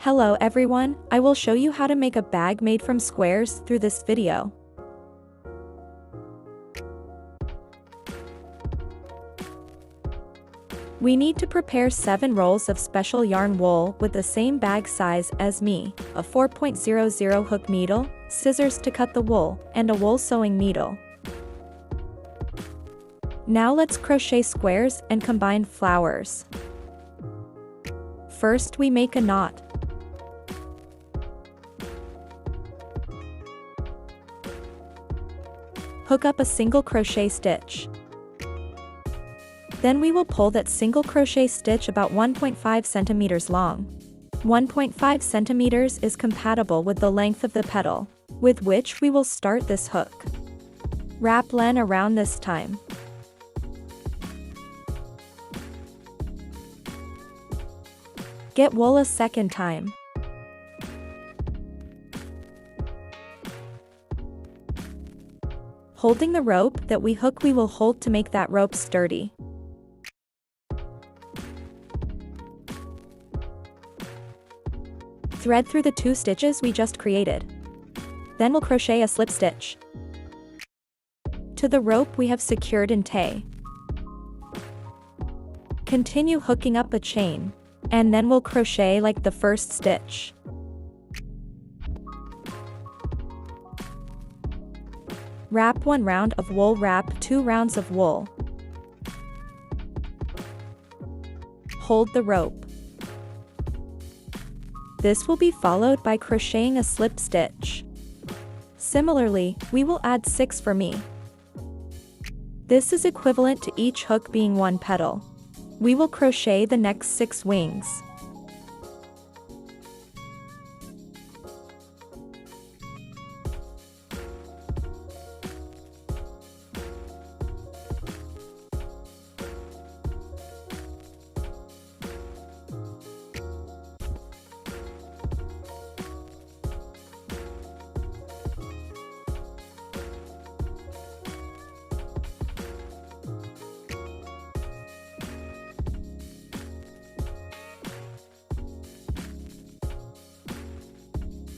Hello everyone, I will show you how to make a bag made from squares through this video. We need to prepare 7 rolls of special yarn wool with the same bag size as me, a 4.00 hook needle, scissors to cut the wool, and a wool sewing needle. Now let's crochet squares and combine flowers. First we make a knot. Hook up a single crochet stitch. Then we will pull that single crochet stitch about 1.5 centimeters long. 1.5 centimeters is compatible with the length of the petal, with which we will start this hook. Wrap len around this time. Get wool a second time. Holding the rope that we hook, we will hold to make that rope sturdy. Thread through the 2 stitches we just created. Then we'll crochet a slip stitch to the rope we have secured in tay. Continue hooking up a chain, and then we'll crochet like the first stitch. Wrap 1 round of wool, wrap 2 rounds of wool. Hold the rope. This will be followed by crocheting a slip stitch. Similarly, we will add 6 for me. This is equivalent to each hook being 1 petal. We will crochet the next 6 wings.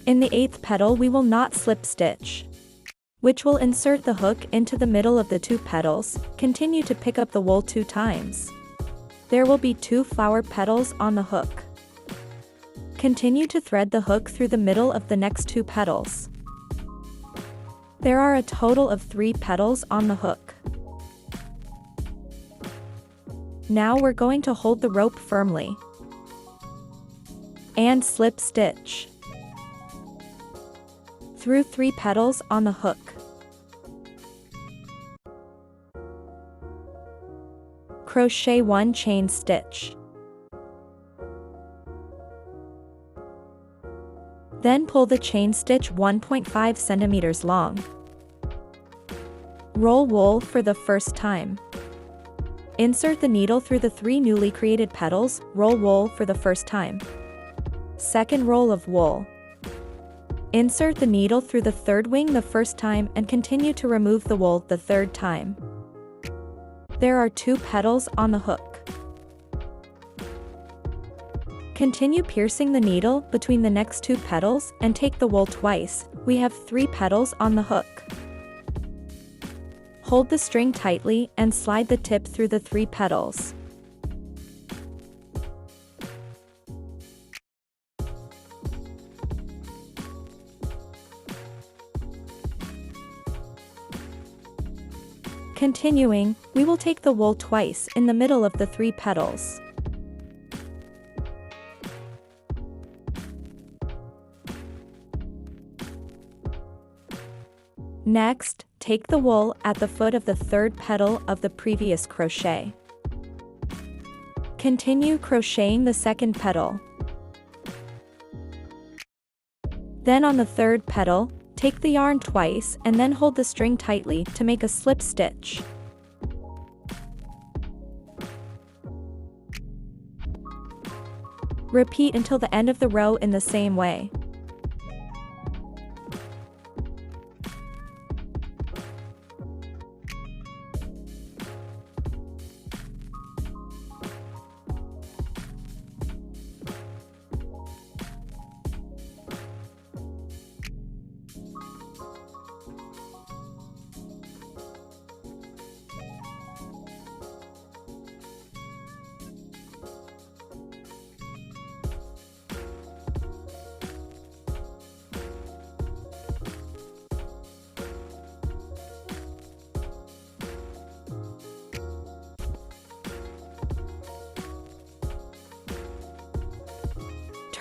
In the 8th petal we will not slip stitch, which will insert the hook into the middle of the 2 petals. Continue to pick up the wool 2 times. There will be 2 flower petals on the hook. Continue to thread the hook through the middle of the next 2 petals. There are a total of 3 petals on the hook. Now we're going to hold the rope firmly and slip stitch through 3 petals on the hook. Crochet 1 chain stitch. Then pull the chain stitch 1.5 centimeters long. Roll wool for the first time. Insert the needle through the 3 newly created petals, roll wool for the first time. Second roll of wool. Insert the needle through the 3rd wing the first time and continue to remove the wool the 3rd time. There are 2 petals on the hook. Continue piercing the needle between the next 2 petals and take the wool twice. We have 3 petals on the hook. Hold the string tightly and slide the tip through the 3 petals. Continuing, we will take the wool twice in the middle of the 3 petals. Next, take the wool at the foot of the 3rd petal of the previous crochet. Continue crocheting the 2nd petal. Then on the 3rd petal, take the yarn twice and then hold the string tightly to make a slip stitch. Repeat until the end of the row in the same way.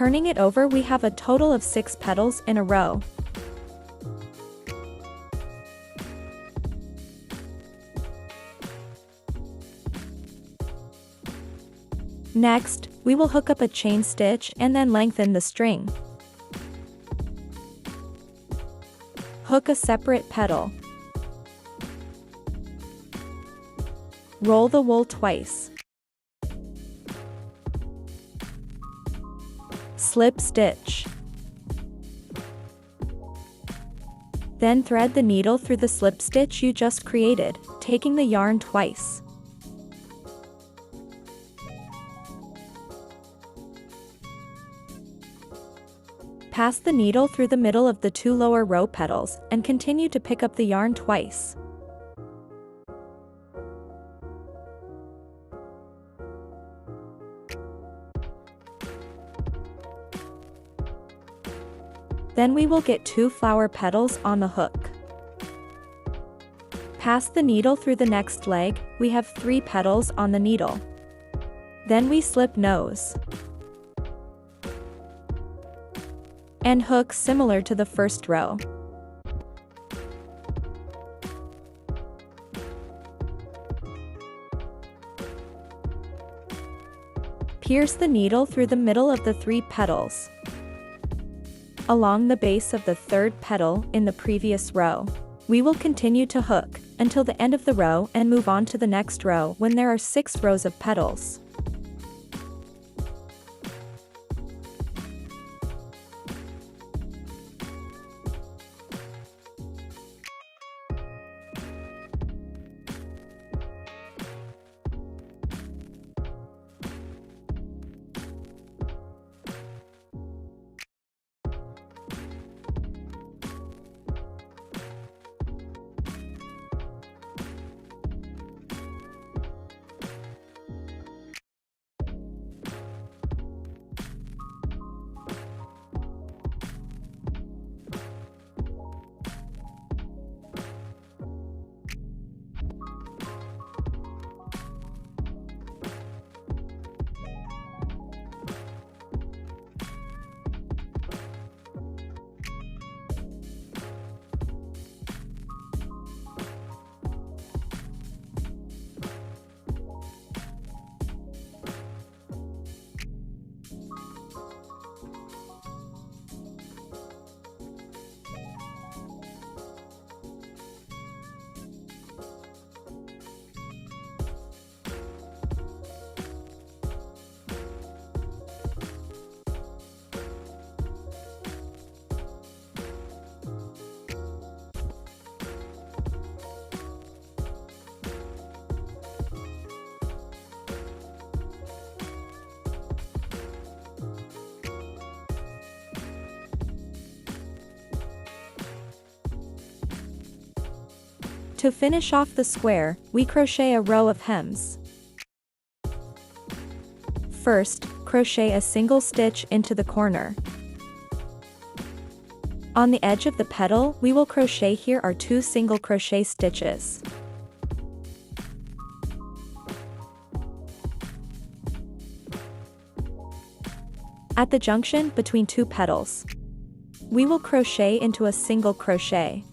Turning it over, we have a total of 6 petals in a row. Next, we will hook up a chain stitch and then lengthen the string. Hook a separate petal. Roll the wool twice. Slip stitch. Then thread the needle through the slip stitch you just created, taking the yarn twice. Pass the needle through the middle of the 2 lower row petals and continue to pick up the yarn twice. Then we will get 2 flower petals on the hook. Pass the needle through the next leg, we have 3 petals on the needle. Then we slip nose and hook similar to the first row. Pierce the needle through the middle of the 3 petals, along the base of the 3rd petal in the previous row. We will continue to hook until the end of the row and move on to the next row when there are 6 rows of petals. To finish off the square, we crochet a row of hems. First, crochet a single stitch into the corner. On the edge of the petal, we will crochet here are 2 single crochet stitches. At the junction between 2 petals, we will crochet into a single crochet.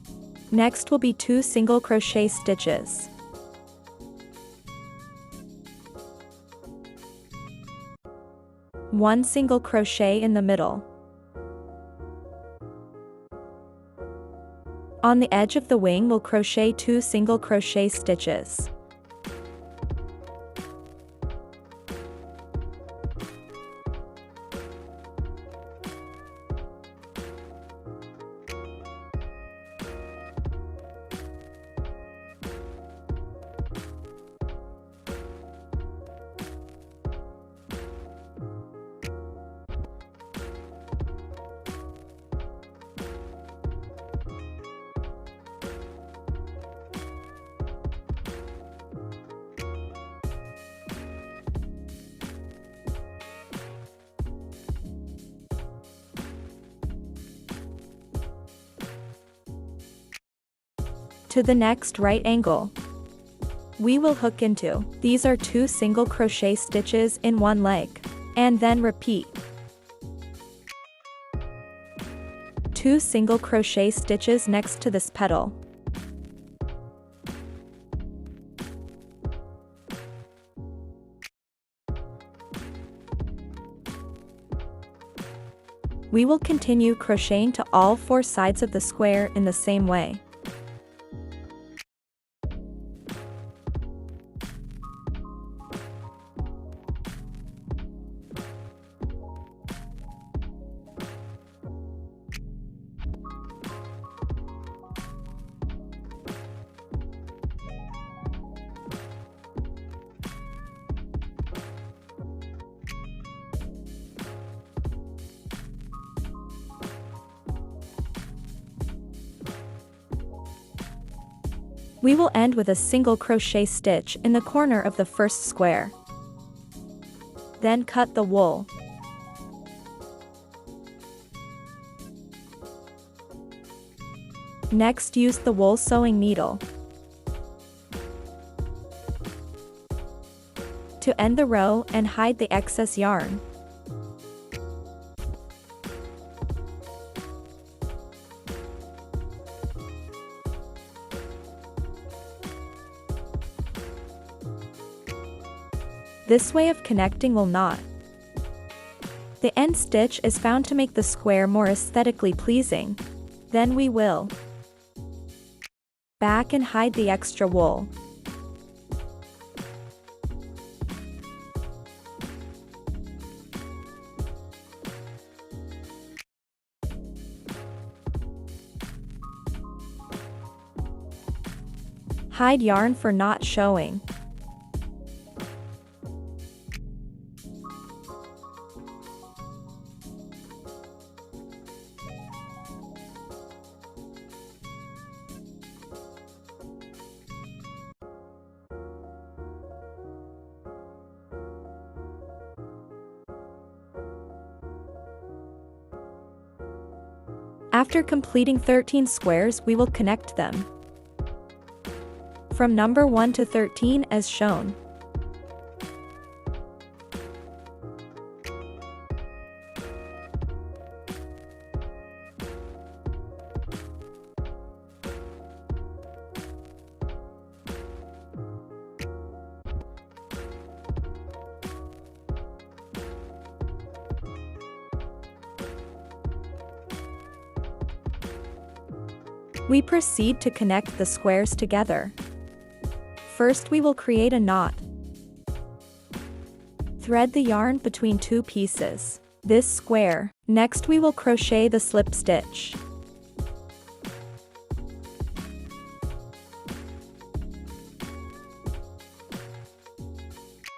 Next will be 2 single crochet stitches. One single crochet in the middle. On the edge of the wing we'll crochet 2 single crochet stitches. To the next right angle, we will hook into. These are 2 single crochet stitches in one leg, and then repeat. 2 single crochet stitches next to this petal. We will continue crocheting to all 4 sides of the square in the same way. We will end with a single crochet stitch in the corner of the first square. Then cut the wool. Next, use the wool sewing needle to end the row and hide the excess yarn. This way of connecting will not. The end stitch is found to make the square more aesthetically pleasing. Then we will back and hide the extra wool. Hide yarn for not showing. After completing 13 squares, we will connect them from number 1 to 13 as shown. We proceed to connect the squares together. First, we will create a knot. Thread the yarn between 2 pieces. This square. Next, we will crochet the slip stitch.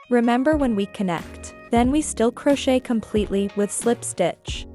Remember when we connect, then we still crochet completely with slip stitch.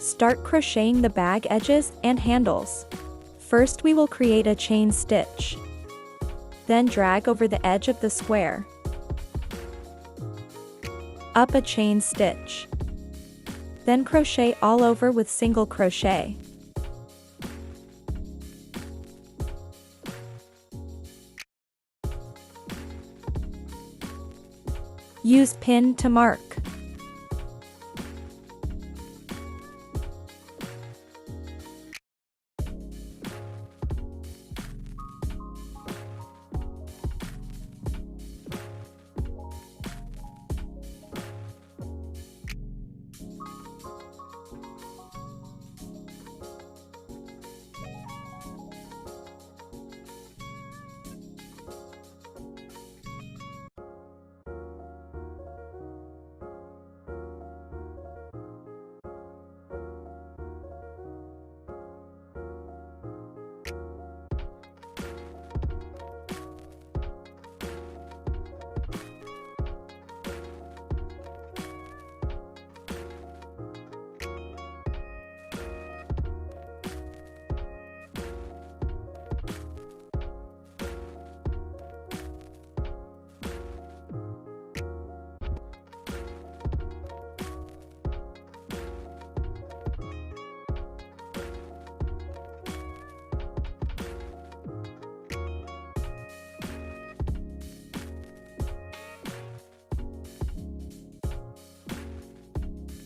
Start crocheting the bag edges and handles. First we will create a chain stitch. Then drag over the edge of the square. Up a chain stitch. Then crochet all over with single crochet. Use pin to mark.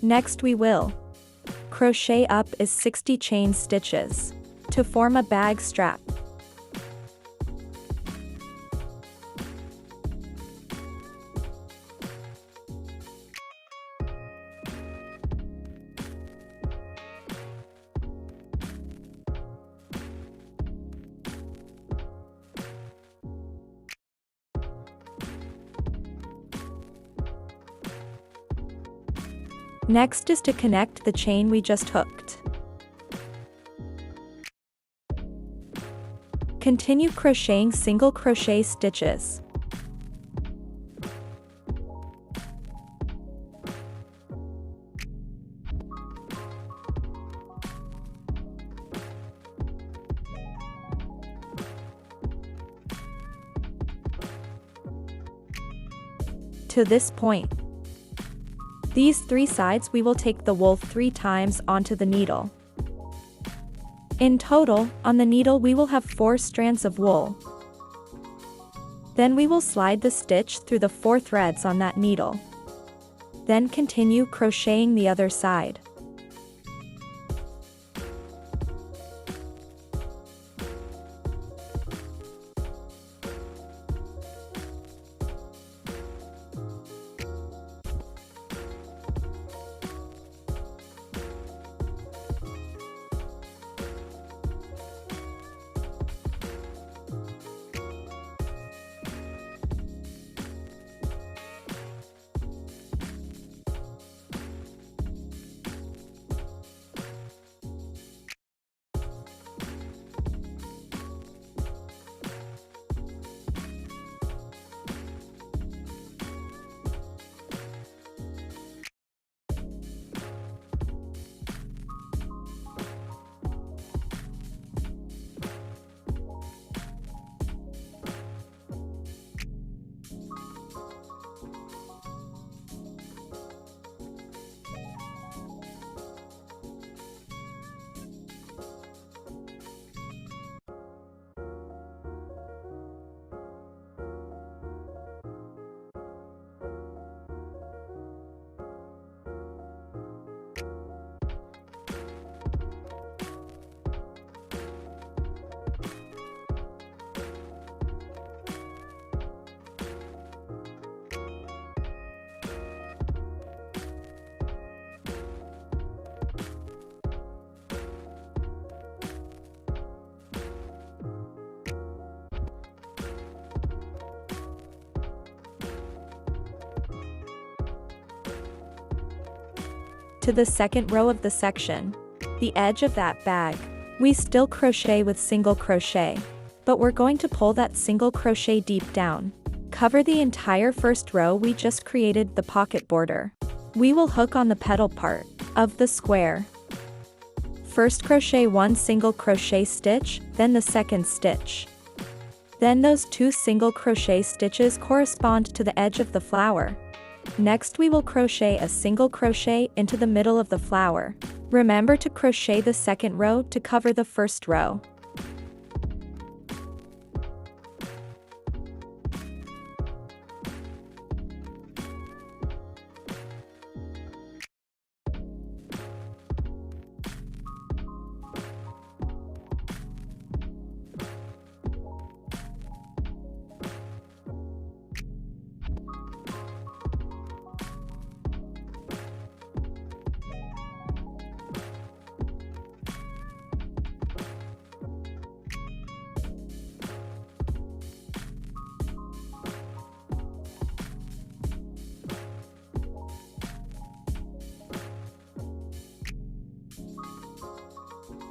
Next we will crochet up is 60 chain stitches to form a bag strap. Next is to connect the chain we just hooked. Continue crocheting single crochet stitches. To this point. These 3 sides we will take the wool 3 times onto the needle. In total, on the needle we will have 4 strands of wool. Then we will slide the stitch through the 4 threads on that needle. Then continue crocheting the other side. To the second row of the section, the edge of that bag. We still crochet with single crochet, but we're going to pull that single crochet deep down. Cover the entire first row we just created the pocket border. We will hook on the petal part of the square. First crochet one single crochet stitch, then the second stitch. Then those 2 single crochet stitches correspond to the edge of the flower. Next we will crochet a single crochet into the middle of the flower. Remember to crochet the second row to cover the first row.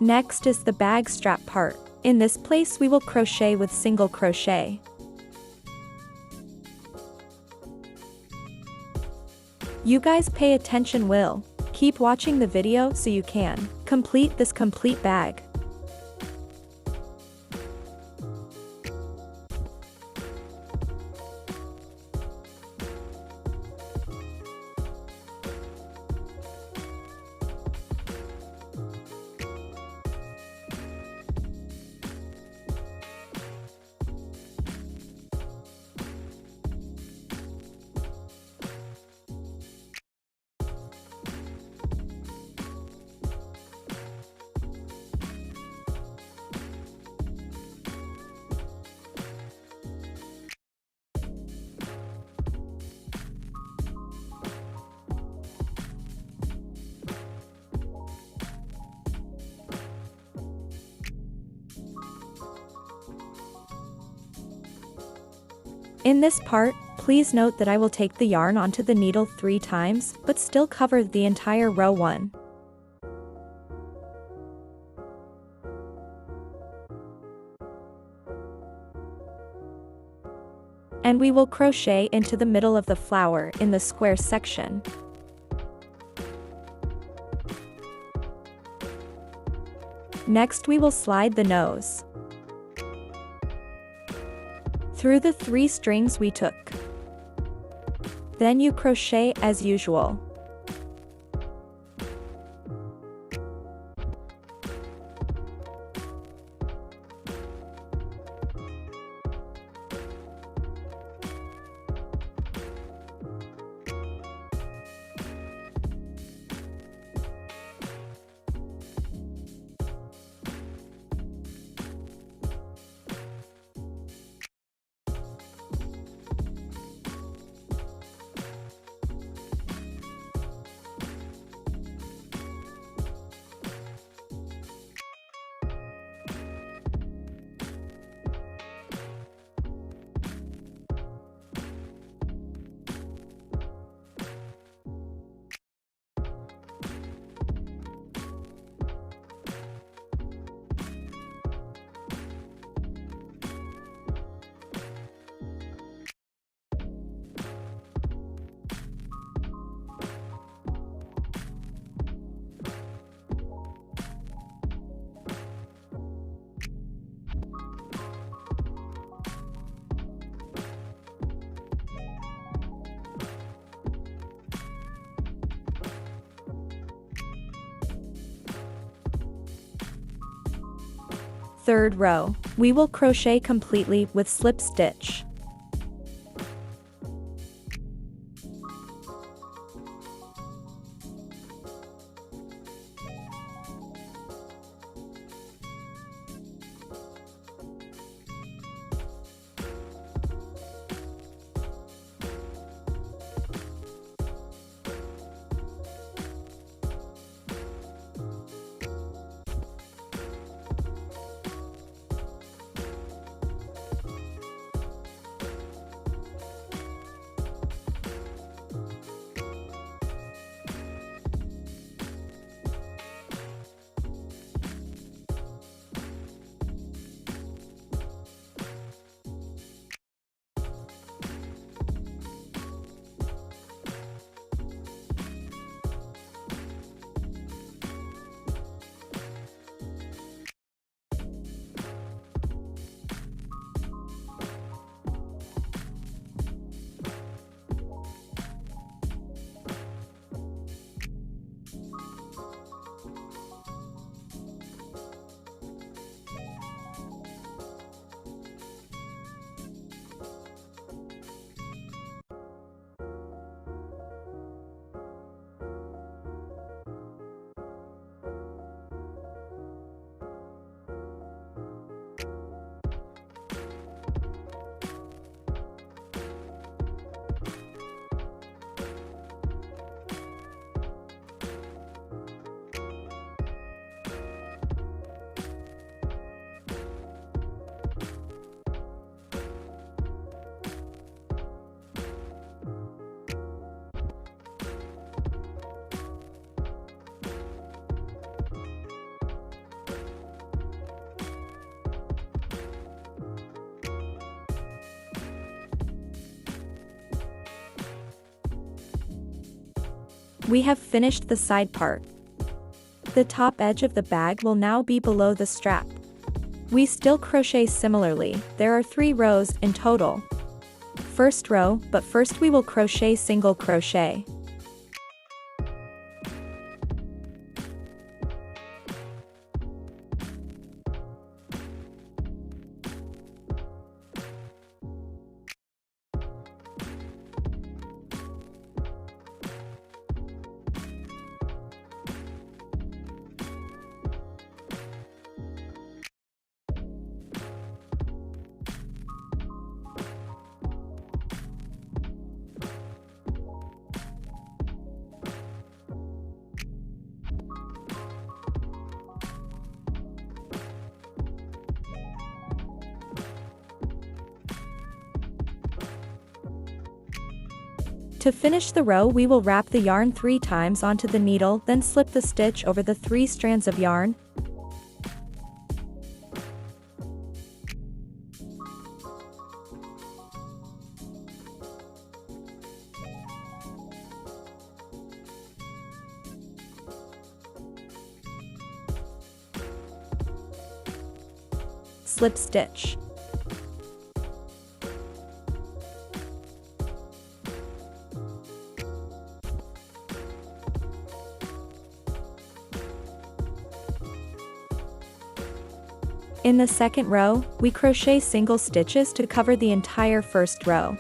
Next is the bag strap part. In this place we will crochet with single crochet. You guys pay attention, will. Keep watching the video so you can complete this complete bag. In this part, please note that I will take the yarn onto the needle 3 times, but still cover the entire row 1. And we will crochet into the middle of the flower in the square section. Next we will slide the nose through the 3 strings we took. Then you crochet as usual. Third row, we will crochet completely with slip stitch. We have finished the side part. The top edge of the bag will now be below the strap. We still crochet similarly, there are 3 rows in total. First row, but first we will crochet single crochet. To finish the row, we will wrap the yarn 3 times onto the needle, then slip the stitch over the 3 strands of yarn. Slip stitch. In the second row, we crochet single stitches to cover the entire first row.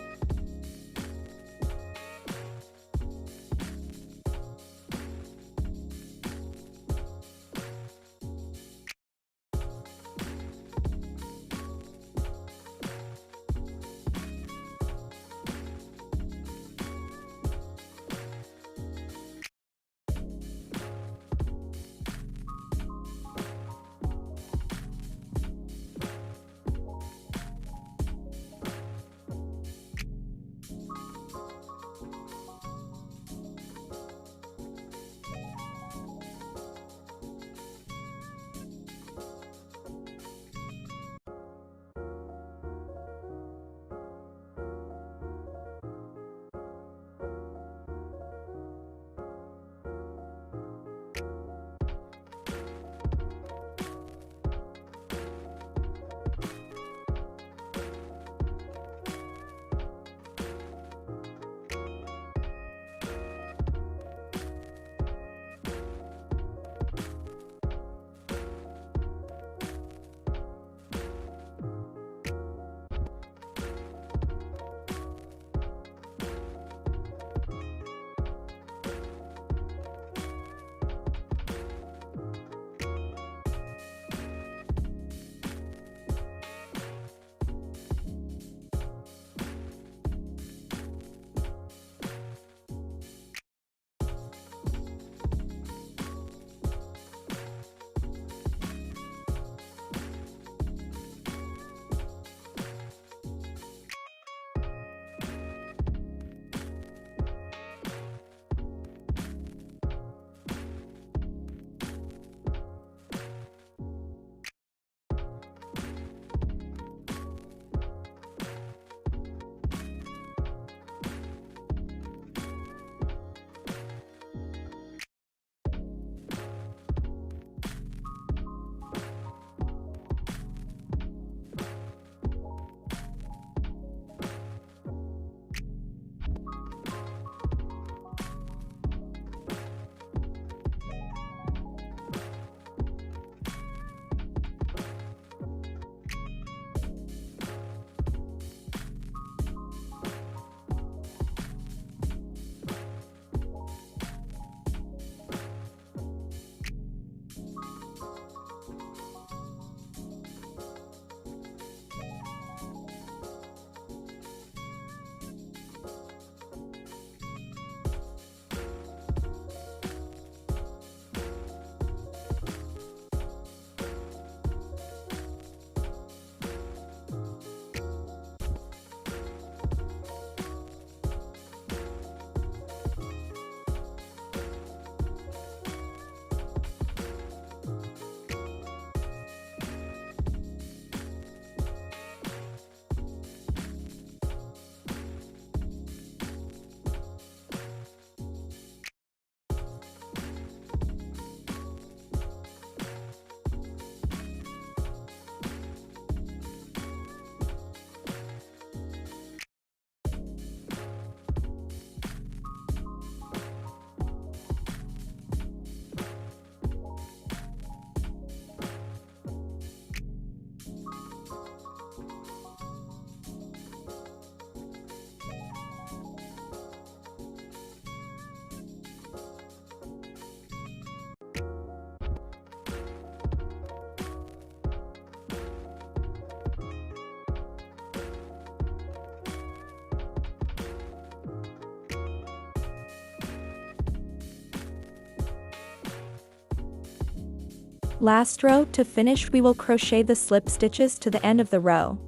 Last row, to finish we will crochet the slip stitches to the end of the row.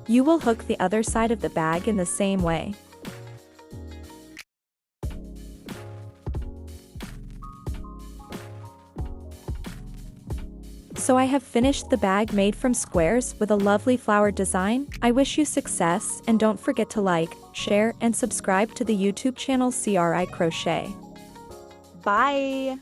You will hook the other side of the bag in the same way. So I have finished the bag made from squares with a lovely flower design. I wish you success, and don't forget to like, share, and subscribe to the YouTube channel CRI Crochet. Bye!